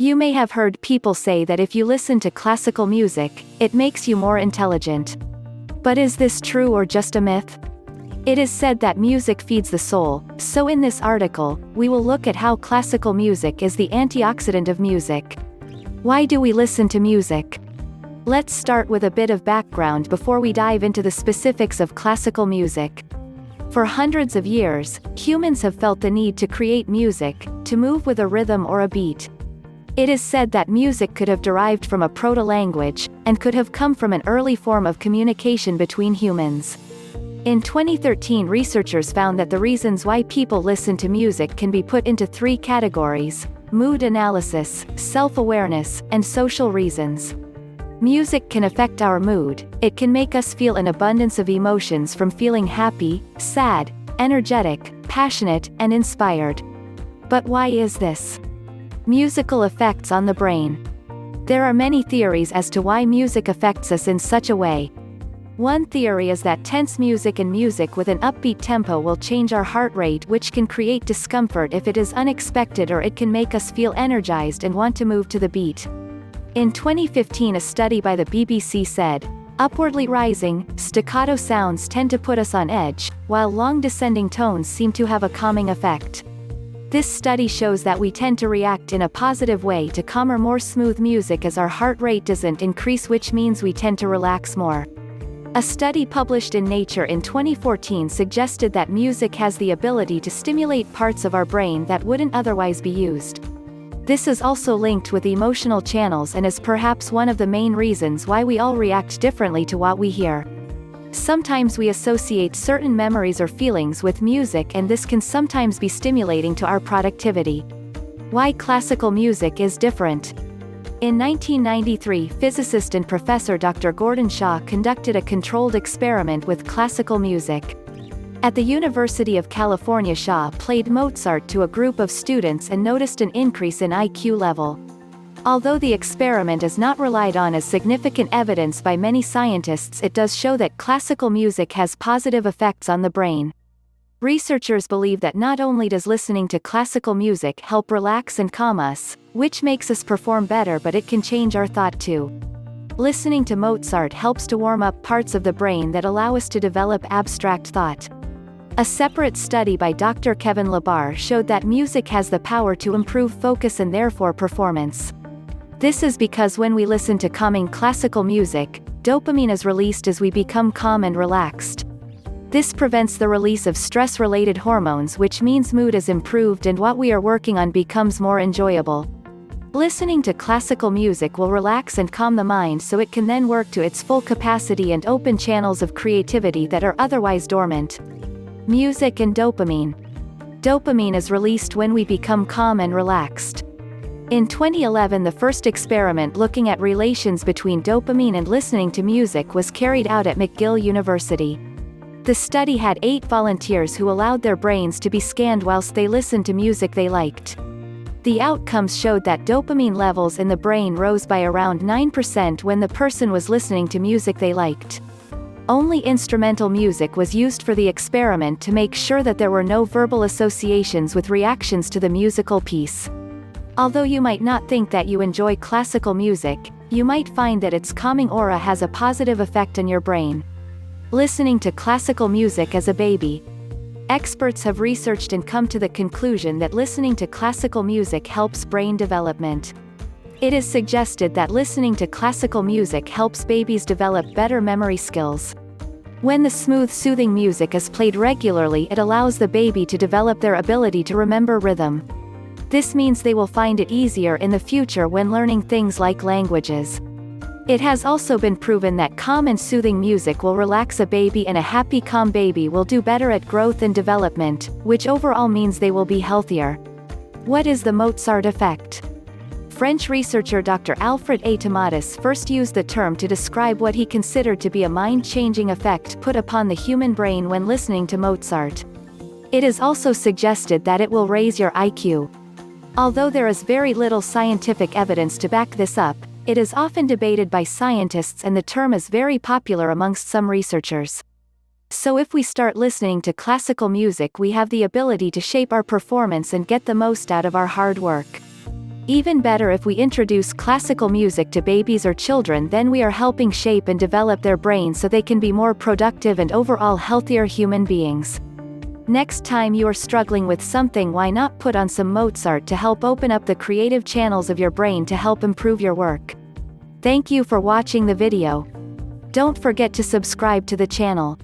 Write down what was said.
You may have heard people say that if you listen to classical music, it makes you more intelligent. But is this true or just a myth? It is said that music feeds the soul, so in this article, we will look at how classical music is the antioxidant of music. Why do we listen to music? Let's start with a bit of background before we dive into the specifics of classical music. For hundreds of years, humans have felt the need to create music, to move with a rhythm or a beat. It is said that music could have derived from a proto-language, and could have come from an early form of communication between humans. In 2013, researchers found that the reasons why people listen to music can be put into three categories: mood analysis, self-awareness, and social reasons. Music can affect our mood. It can make us feel an abundance of emotions, from feeling happy, sad, energetic, passionate, and inspired. But why is this? Musical effects on the brain. There are many theories as to why music affects us in such a way. One theory is that tense music and music with an upbeat tempo will change our heart rate, which can create discomfort if it is unexpected, or it can make us feel energized and want to move to the beat. In 2015, a study by the BBC said, upwardly rising, staccato sounds tend to put us on edge, while long descending tones seem to have a calming effect. This study shows that we tend to react in a positive way to calmer, more smooth music as our heart rate doesn't increase, which means we tend to relax more. A study published in Nature in 2014 suggested that music has the ability to stimulate parts of our brain that wouldn't otherwise be used. This is also linked with emotional channels and is perhaps one of the main reasons why we all react differently to what we hear. Sometimes we associate certain memories or feelings with music, and this can sometimes be stimulating to our productivity. Why classical music is different. In 1993, physicist and professor Dr. Gordon Shaw conducted a controlled experiment with classical music. At the University of California, Shaw played Mozart to a group of students and noticed an increase in IQ level. Although the experiment is not relied on as significant evidence by many scientists, it does show that classical music has positive effects on the brain. Researchers believe that not only does listening to classical music help relax and calm us, which makes us perform better, but it can change our thought too. Listening to Mozart helps to warm up parts of the brain that allow us to develop abstract thought. A separate study by Dr. Kevin Labar showed that music has the power to improve focus and therefore performance. This is because when we listen to calming classical music, dopamine is released as we become calm and relaxed. This prevents the release of stress-related hormones, which means mood is improved and what we are working on becomes more enjoyable. Listening to classical music will relax and calm the mind, so it can then work to its full capacity and open channels of creativity that are otherwise dormant. Music and dopamine. Dopamine is released when we become calm and relaxed. In 2011, the first experiment looking at relations between dopamine and listening to music was carried out at McGill University. The study had 8 volunteers who allowed their brains to be scanned whilst they listened to music they liked. The outcomes showed that dopamine levels in the brain rose by around 9% when the person was listening to music they liked. Only instrumental music was used for the experiment to make sure that there were no verbal associations with reactions to the musical piece. Although you might not think that you enjoy classical music, you might find that its calming aura has a positive effect on your brain. Listening to classical music as a baby. Experts have researched and come to the conclusion that listening to classical music helps brain development. It is suggested that listening to classical music helps babies develop better memory skills. When the smooth, soothing music is played regularly, it allows the baby to develop their ability to remember rhythm. This means they will find it easier in the future when learning things like languages. It has also been proven that calm and soothing music will relax a baby, and a happy, calm baby will do better at growth and development, which overall means they will be healthier. What is the Mozart effect? French researcher Dr. Alfred A. Tomatis first used the term to describe what he considered to be a mind-changing effect put upon the human brain when listening to Mozart. It is also suggested that it will raise your IQ. Although there is very little scientific evidence to back this up, it is often debated by scientists, and the term is very popular amongst some researchers. So if we start listening to classical music, we have the ability to shape our performance and get the most out of our hard work. Even better, if we introduce classical music to babies or children, then we are helping shape and develop their brains so they can be more productive and overall healthier human beings. Next time you are struggling with something, why not put on some Mozart to help open up the creative channels of your brain to help improve your work. Thank you for watching the video. Don't forget to subscribe to the channel.